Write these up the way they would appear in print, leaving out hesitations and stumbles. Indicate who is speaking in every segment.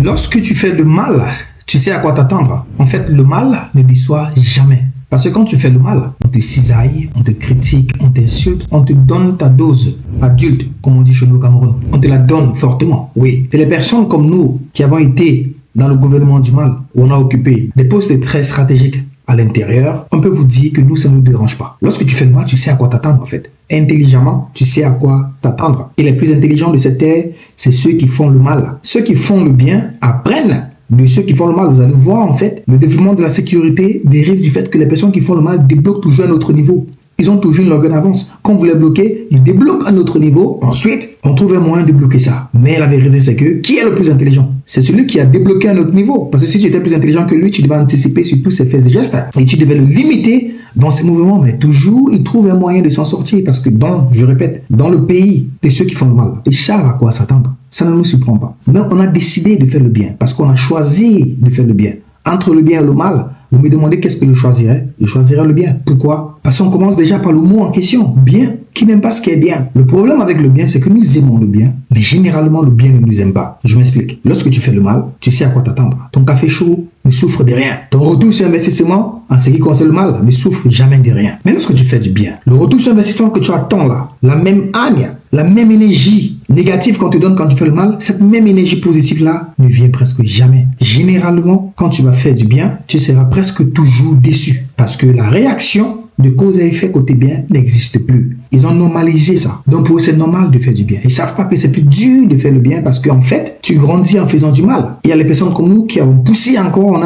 Speaker 1: Lorsque tu fais le mal, tu sais à quoi t'attendre. En fait, le mal ne déçoit jamais. Parce que quand tu fais le mal, on te cisaille, on te critique, on t'insulte, on te donne ta dose adulte, comme on dit chez nous au Cameroun. On te la donne fortement, oui. Et les personnes comme nous, qui avons été dans le gouvernement du mal, où on a occupé des postes très stratégiques à l'intérieur, on peut vous dire que nous, ça ne nous dérange pas. Lorsque tu fais le mal, tu sais à quoi t'attendre en fait. Intelligemment, tu sais à quoi t'attendre. Et les plus intelligents de cette terre, c'est ceux qui font le mal. Ceux qui font le bien apprennent de ceux qui font le mal. Vous allez voir en fait, le développement de la sécurité dérive du fait que les personnes qui font le mal débloquent toujours un autre niveau. Ils ont toujours une longueur d'avance. Quand vous les bloquez, ils débloquent un autre niveau. Ensuite, on trouve un moyen de bloquer ça. Mais la vérité, c'est que qui est le plus intelligent? C'est celui qui a débloqué un autre niveau. Parce que si tu étais plus intelligent que lui, tu devais anticiper sur tous ses faits et gestes. Et tu devais le limiter dans ses mouvements. Mais toujours, il trouve un moyen de s'en sortir. Parce que je répète, dans le pays de ceux qui font le mal, ils savent à quoi s'attendre. Ça ne nous surprend pas. Mais on a décidé de faire le bien. Parce qu'on a choisi de faire le bien. Entre le bien et le mal, vous me demandez qu'est-ce que je choisirais? Je choisirais le bien. Pourquoi? Parce qu'on commence déjà par le mot en question. Bien. Qui n'aime pas ce qui est bien? Le problème avec le bien, c'est que nous aimons le bien, mais généralement, le bien ne nous aime pas. Je m'explique. Lorsque tu fais le mal, tu sais à quoi t'attendre. Ton café chaud ne souffre de rien. Ton retour sur investissement, en ce qui concerne le mal, ne souffre jamais de rien. Mais lorsque tu fais du bien, le retour sur investissement que tu attends là, la même âne, la même énergie négative qu'on te donne quand tu fais le mal, cette même énergie positive là ne vient presque jamais. Généralement, quand tu vas faire du bien, tu seras presque toujours déçu. Parce que la réaction de cause à effet côté bien n'existe plus. Ils ont normalisé ça. Donc pour eux, c'est normal de faire du bien. Ils savent pas que c'est plus dur de faire le bien parce qu'en fait, tu grandis en faisant du mal. Il y a les personnes comme nous qui avons poussé encore,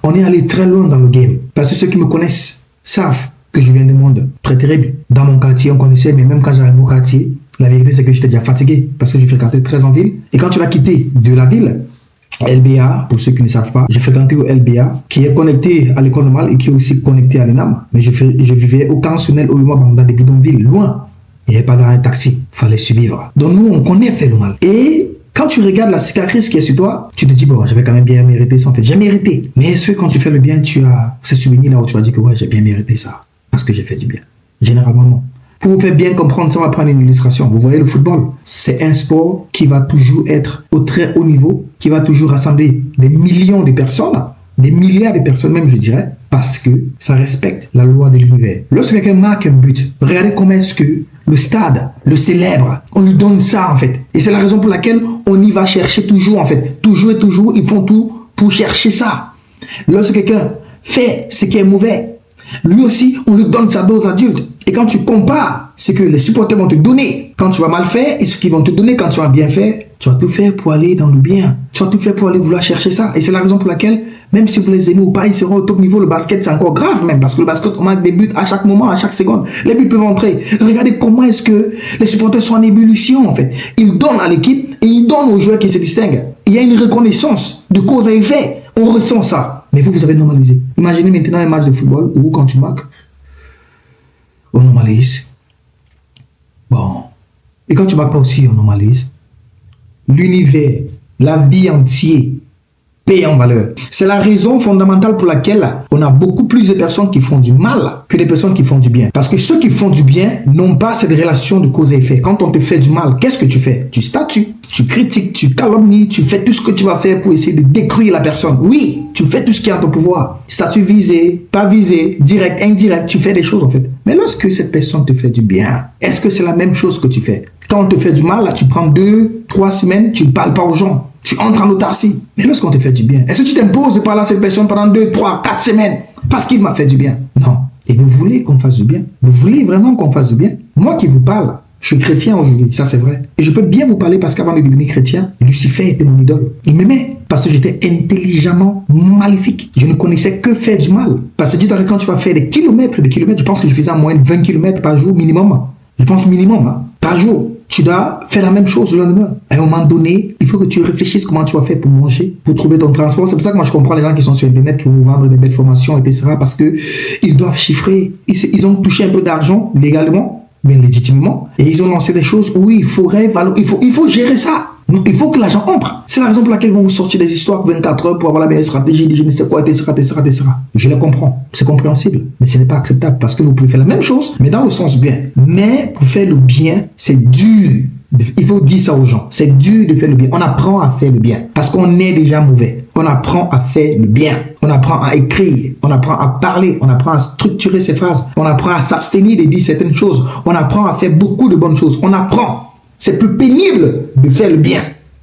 Speaker 1: on est allé très loin dans le game. Parce que ceux qui me connaissent savent que je viens d'un monde très terrible. Dans mon quartier, on connaissait, mais même quand j'arrive au quartier, la vérité, c'est que j'étais déjà fatigué parce que je fréquentais très en ville. Et quand tu vas quitter de la ville, LBA, pour ceux qui ne savent pas, j'ai fréquenté au LBA, qui est connecté à l'école normale et qui est aussi connecté à l'ENAM. Mais je vivais au Cansonel, au dans des bidonvilles, loin. Il n'y avait pas dans un taxi, il fallait suivre. Donc nous, on connaît faire le mal. Et quand tu regardes la cicatrice qui est sur toi, tu te dis, bon, j'avais quand même bien mérité ça en fait. J'ai mérité. Mais est-ce que quand tu fais le bien, tu as ce souvenir là où tu vas dire que ouais, j'ai bien mérité ça parce que j'ai fait du bien? Généralement, non. Pour vous faire bien comprendre, ça va prendre une illustration. Vous voyez le football, c'est un sport qui va toujours être au très haut niveau, qui va toujours rassembler des millions de personnes, des milliards de personnes même, je dirais, parce que ça respecte la loi de l'univers. Lorsque quelqu'un marque un but, regardez comment est-ce que le stade le célèbre. On lui donne ça en fait. Et c'est la raison pour laquelle on y va chercher toujours en fait. Toujours et toujours, ils font tout pour chercher ça. Lorsque quelqu'un fait ce qui est mauvais, lui aussi, on lui donne sa dose adulte. Et quand tu compares ce que les supporters vont te donner quand tu vas mal faire et ce qu'ils vont te donner quand tu vas bien faire, tu vas tout faire pour aller dans le bien. Tu vas tout faire pour aller vouloir chercher ça. Et c'est la raison pour laquelle, même si vous les aimez ou pas, ils seront au top niveau. Le basket, c'est encore grave même. Parce que le basket, on marque des buts à chaque moment, à chaque seconde. Les buts peuvent entrer. Regardez comment est-ce que les supporters sont en ébullition en fait. Ils donnent à l'équipe et ils donnent aux joueurs qui se distinguent. Il y a une reconnaissance de cause à effet. On ressent ça. Mais vous avez normalisé. Imaginez maintenant un match de football où quand tu marques, on normalise. Bon. Et quand tu marques pas aussi, on normalise. L'univers, la vie entière paye en valeur. C'est la raison fondamentale pour laquelle on a beaucoup plus de personnes qui font du mal que des personnes qui font du bien. Parce que ceux qui font du bien n'ont pas cette relation de cause et effet. Quand on te fait du mal, qu'est-ce que tu fais? Tu statues, tu critiques, tu calomnies, tu fais tout ce que tu vas faire pour essayer de détruire la personne. Oui, tu fais tout ce qui est en ton pouvoir. Statut visé, pas visé, direct, indirect, tu fais des choses en fait. Mais lorsque cette personne te fait du bien, est-ce que c'est la même chose que tu fais? Quand on te fait du mal, là, tu prends 2-3 semaines, tu ne parles pas aux gens. Tu entres en autarcie. Mais lorsqu'on te fait du bien, est-ce que tu t'imposes de parler à cette personne pendant 2, 3, 4 semaines parce qu'il m'a fait du bien? Non. Et vous voulez qu'on fasse du bien? Vous voulez vraiment qu'on fasse du bien? Moi qui vous parle, je suis chrétien aujourd'hui, ça c'est vrai. Et je peux bien vous parler parce qu'avant de devenir chrétien, Lucifer était mon idole. Il m'aimait parce que j'étais intelligemment maléfique. Je ne connaissais que faire du mal. Parce que dis-toi que quand tu vas faire des kilomètres, je pense que je faisais en moyenne 20 km par jour minimum. Je pense minimum, par jour. Tu dois faire la même chose le lendemain. À un moment donné, il faut que tu réfléchisses comment tu vas faire pour manger, pour trouver ton transport. C'est pour ça que moi je comprends les gens qui sont sur Internet, qui vont vous vendre des belles formations, etc. Parce que ils doivent chiffrer. Ils ont touché un peu d'argent légalement, bien légitimement. Et ils ont lancé des choses où il faut gérer ça. Donc, il faut que l'argent entre. C'est la raison pour laquelle ils vont vous sortir des histoires 24 heures pour avoir la meilleure stratégie, je ne sais quoi, etc. Je les comprends. C'est compréhensible. Mais ce n'est pas acceptable parce que vous pouvez faire la même chose, mais dans le sens bien. Mais pour faire le bien, c'est dur. Il faut dire ça aux gens. C'est dur de faire le bien. On apprend à faire le bien. Parce qu'on est déjà mauvais. On apprend à faire le bien. On apprend à écrire. On apprend à parler. On apprend à structurer ses phrases. On apprend à s'abstenir de dire certaines choses. On apprend à faire beaucoup de bonnes choses. On apprend. C'est plus pénible de faire le bien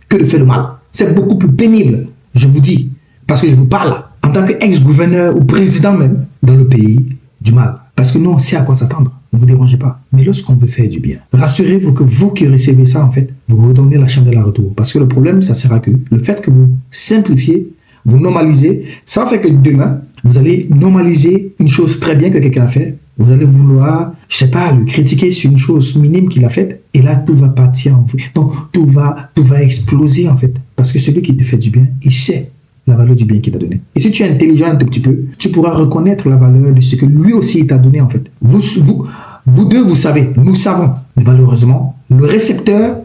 Speaker 1: que de faire le mal. C'est beaucoup plus pénible. Je vous dis. Parce que je vous parle en tant qu'ex-gouverneur ou président même dans le pays du mal. Parce que nous, on sait à quoi s'attendre. Ne vous dérangez pas. Mais lorsqu'on veut faire du bien, rassurez-vous que vous qui recevez ça, en fait, vous redonnez la chandelle à retour. Parce que le problème, ça sera que le fait que vous simplifiez, vous normalisez, ça va faire que demain, vous allez normaliser une chose très bien que quelqu'un a fait. Vous allez vouloir, je sais pas, le critiquer sur une chose minime qu'il a faite. Et là, tout va partir en fait. Donc, tout va exploser, en fait. Parce que celui qui te fait du bien, il sait la valeur du bien qu'il t'a donné. Et si tu es intelligent un tout petit peu, tu pourras reconnaître la valeur de ce que lui aussi il t'a donné en fait. Vous deux, vous savez, nous savons. Mais malheureusement, le récepteur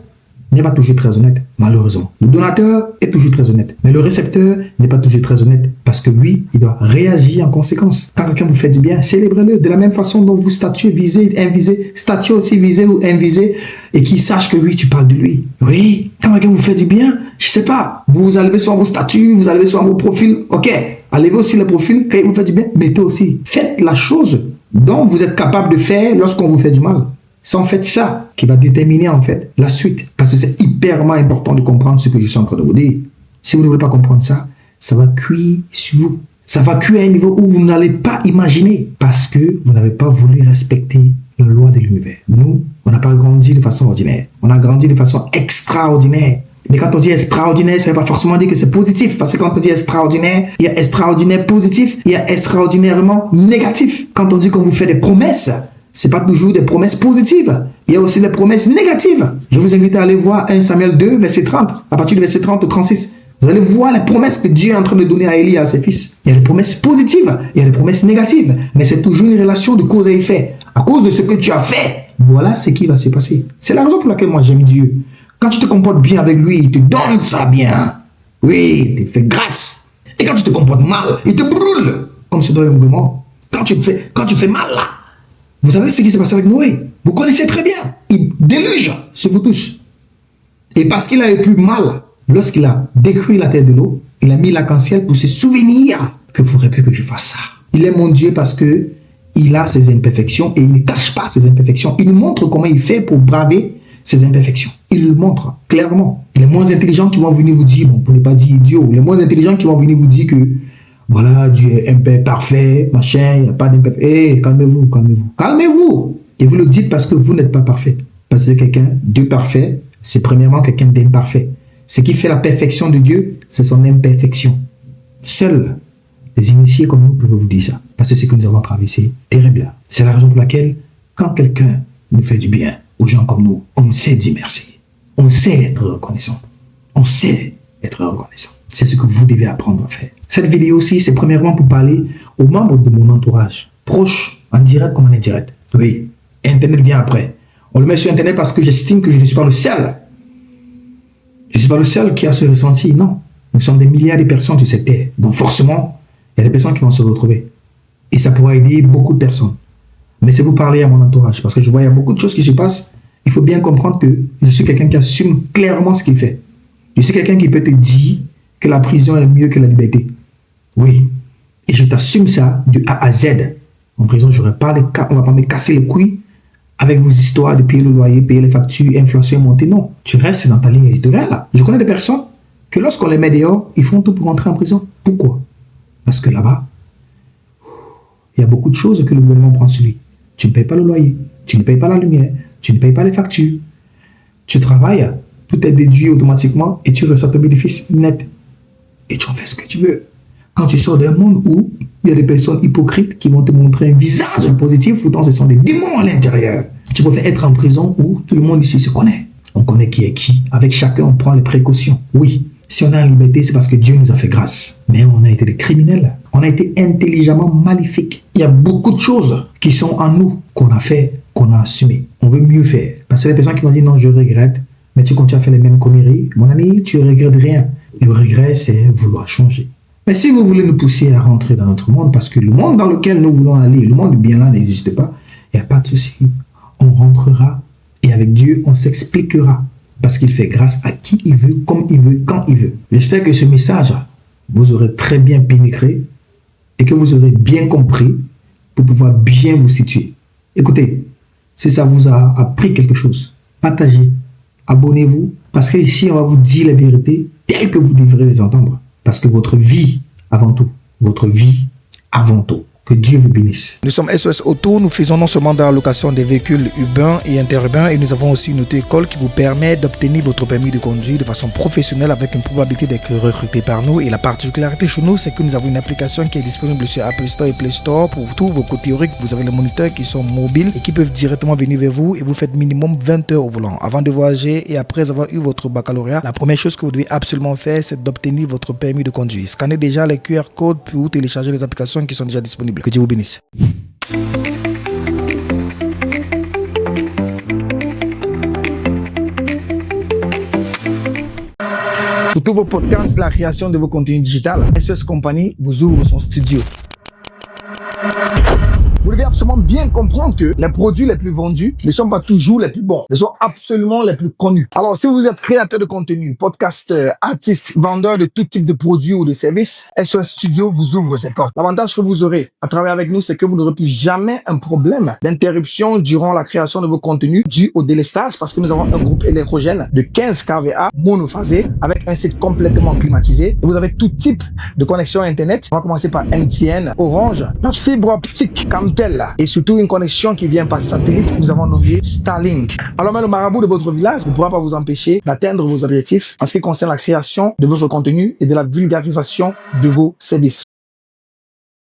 Speaker 1: n'est pas toujours très honnête. Malheureusement. Le donateur est toujours très honnête. Mais le récepteur n'est pas toujours très honnête. Parce que lui, il doit réagir en conséquence. Quand quelqu'un vous fait du bien, célébrez-le de la même façon dont vous statuez, visez, invisez, statuez aussi, visez ou invisez, et qu'il sache que oui, tu parles de lui. Oui, quand quelqu'un vous fait du bien, je sais pas, vous allez sur vos statuts, vous allez sur vos profils, ok, allez aussi le profil, quand il vous fait du bien, mettez aussi. Faites la chose dont vous êtes capable de faire lorsqu'on vous fait du mal. C'est en fait ça qui va déterminer en fait la suite. Parce que c'est hyperement important de comprendre ce que je suis en train de vous dire. Si vous ne voulez pas comprendre ça, ça va cuire sur vous. Ça va cuire à un niveau où vous n'allez pas imaginer. Parce que vous n'avez pas voulu respecter la loi de l'univers. Nous, on n'a pas grandi de façon ordinaire. On a grandi de façon extraordinaire. Mais quand on dit extraordinaire, ça ne veut pas forcément dire que c'est positif. Parce que quand on dit extraordinaire, il y a extraordinaire positif, il y a extraordinairement négatif. Quand on dit qu'on vous fait des promesses, c'est pas toujours des promesses positives. Il y a aussi des promesses négatives. Je vous invite à aller voir 1 Samuel 2, verset 30. À partir du verset 30 au 36. Vous allez voir les promesses que Dieu est en train de donner à Élie et à ses fils. Il y a des promesses positives, il y a des promesses négatives. Mais c'est toujours une relation de cause et effet. À cause de ce que tu as fait, voilà ce qui va se passer. C'est la raison pour laquelle moi j'aime Dieu. Quand tu te comportes bien avec lui, il te donne ça bien. Oui, il te fait grâce. Et quand tu te comportes mal, il te brûle. Comme ce doit un moment. Quand tu fais mal là, vous savez ce qui s'est passé avec Noé. Vous connaissez très bien. Il déluge sur vous tous. Et parce qu'il a eu plus mal, lorsqu'il a détruit la terre de l'eau, il a mis l'arc-en-ciel pour se souvenir que vous aurez pu que je fasse ça. Il est mon Dieu parce que il a ses imperfections et il ne cache pas ses imperfections. Il nous montre comment il fait pour braver ses imperfections. Il le montre clairement. Les moins intelligents qui vont venir vous dire, bon, pour ne pas dire idiot, les moins intelligents qui vont venir vous dire que voilà, Dieu est imparfait, machin, il n'y a pas d'imperfect. Hé, calmez-vous, calmez-vous. Calmez-vous. Et vous le dites parce que vous n'êtes pas parfait. Parce que quelqu'un de parfait, c'est premièrement quelqu'un d'imparfait. Ce qui fait la perfection de Dieu, c'est son imperfection. Seuls les initiés comme nous peuvent vous dire ça. Parce que c'est ce que nous avons traversé terrible. C'est la raison pour laquelle, quand quelqu'un nous fait du bien, aux gens comme nous, on sait dire merci. On sait être reconnaissant. On sait être reconnaissant. C'est ce que vous devez apprendre à faire. Cette vidéo aussi, c'est premièrement pour parler aux membres de mon entourage, proches, en direct comme en indirect. Oui, Internet vient après. On le met sur Internet parce que j'estime que je ne suis pas le seul. Je ne suis pas le seul qui a ce ressenti. Non, nous sommes des milliards de personnes sur cette terre. Donc forcément, il y a des personnes qui vont se retrouver. Et ça pourra aider beaucoup de personnes. Mais c'est vous parler à mon entourage. Parce que je vois, il y a beaucoup de choses qui se passent. Il faut bien comprendre que je suis quelqu'un qui assume clairement ce qu'il fait. Je suis quelqu'un qui peut te dire que la prison est mieux que la liberté. Oui. Et je t'assume ça de A à Z. En prison, on ne va pas me casser les couilles avec vos histoires de payer le loyer, payer les factures, inflation, monter. Non. Tu restes dans ta ligne éditoriale là. Je connais des personnes que lorsqu'on les met dehors, ils font tout pour rentrer en prison. Pourquoi? Parce que là-bas, il y a beaucoup de choses que le gouvernement prend sur lui. Tu ne payes pas le loyer, tu ne payes pas la lumière, tu ne payes pas les factures. Tu travailles, tout est déduit automatiquement et tu reçois ton bénéfice net. Et tu en fais ce que tu veux. Quand tu sors d'un monde où il y a des personnes hypocrites qui vont te montrer un visage positif, pourtant ce sont des démons à l'intérieur. Tu peux être en prison où tout le monde ici se connaît. On connaît qui est qui. Avec chacun, on prend les précautions. Oui, si on est en liberté, c'est parce que Dieu nous a fait grâce. Mais on a été des criminels. On a été intelligemment maléfiques. Il y a beaucoup de choses qui sont en nous, qu'on a fait, qu'on a assumé. On veut mieux faire. Parce que les personnes qui vont dire non, je regrette, mais tu continues à faire les mêmes conneries. Mon ami, tu ne regrettes rien. Le regret, c'est vouloir changer. Mais si vous voulez nous pousser à rentrer dans notre monde, parce que le monde dans lequel nous voulons aller, le monde bien là n'existe pas, il n'y a pas de souci. On rentrera et avec Dieu, on s'expliquera. parce qu'il fait grâce à qui il veut, comme il veut, quand il veut. J'espère que ce message vous aurez très bien pénétré et que vous aurez bien compris pour pouvoir bien vous situer. Écoutez, si ça vous a appris quelque chose, partagez, abonnez-vous, parce que ici, on va vous dire les vérités telles que vous devrez les entendre. Parce que votre vie, avant tout, votre vie, avant tout. Que Dieu vous bénisse.
Speaker 2: Nous sommes SOS Auto, nous faisons non seulement de la location des véhicules urbains et interurbains, et nous avons aussi une auto-école qui vous permet d'obtenir votre permis de conduire de façon professionnelle avec une probabilité d'être recruté par nous. Et la particularité chez nous, c'est que nous avons une application qui est disponible sur Apple Store et Play Store pour tous vos cours théoriques. Vous avez les moniteurs qui sont mobiles et qui peuvent directement venir vers vous, et vous faites minimum 20 heures au volant. Avant de voyager et après avoir eu votre baccalauréat, la première chose que vous devez absolument faire, c'est d'obtenir votre permis de conduire. Scannez déjà les QR codes pour télécharger les applications qui sont déjà disponibles. Que Dieu vous bénisse. Pour tous vos podcasts, la création de vos contenus digitales, SOS Company vous ouvre son studio. Vous devez absolument bien comprendre que les produits les plus vendus ne sont pas toujours les plus bons, ne sont absolument les plus connus. Alors, si vous êtes créateur de contenu, podcasteur, artiste, vendeur de tout type de produits ou de services, SOS Studio vous ouvre ses portes. L'avantage que vous aurez à travailler avec nous, c'est que vous n'aurez plus jamais un problème d'interruption durant la création de vos contenus dû au délestage, parce que nous avons un groupe électrogène de 15 kVA monophasé avec un site complètement climatisé. Et vous avez tout type de connexion Internet. On va commencer par MTN, Orange, notre fibre optique, et surtout une connexion qui vient par satellite, nous avons nommé Starlink. Alors même le marabout de votre village ne pourra pas vous empêcher d'atteindre vos objectifs en ce qui concerne la création de votre contenu et de la vulgarisation de vos services.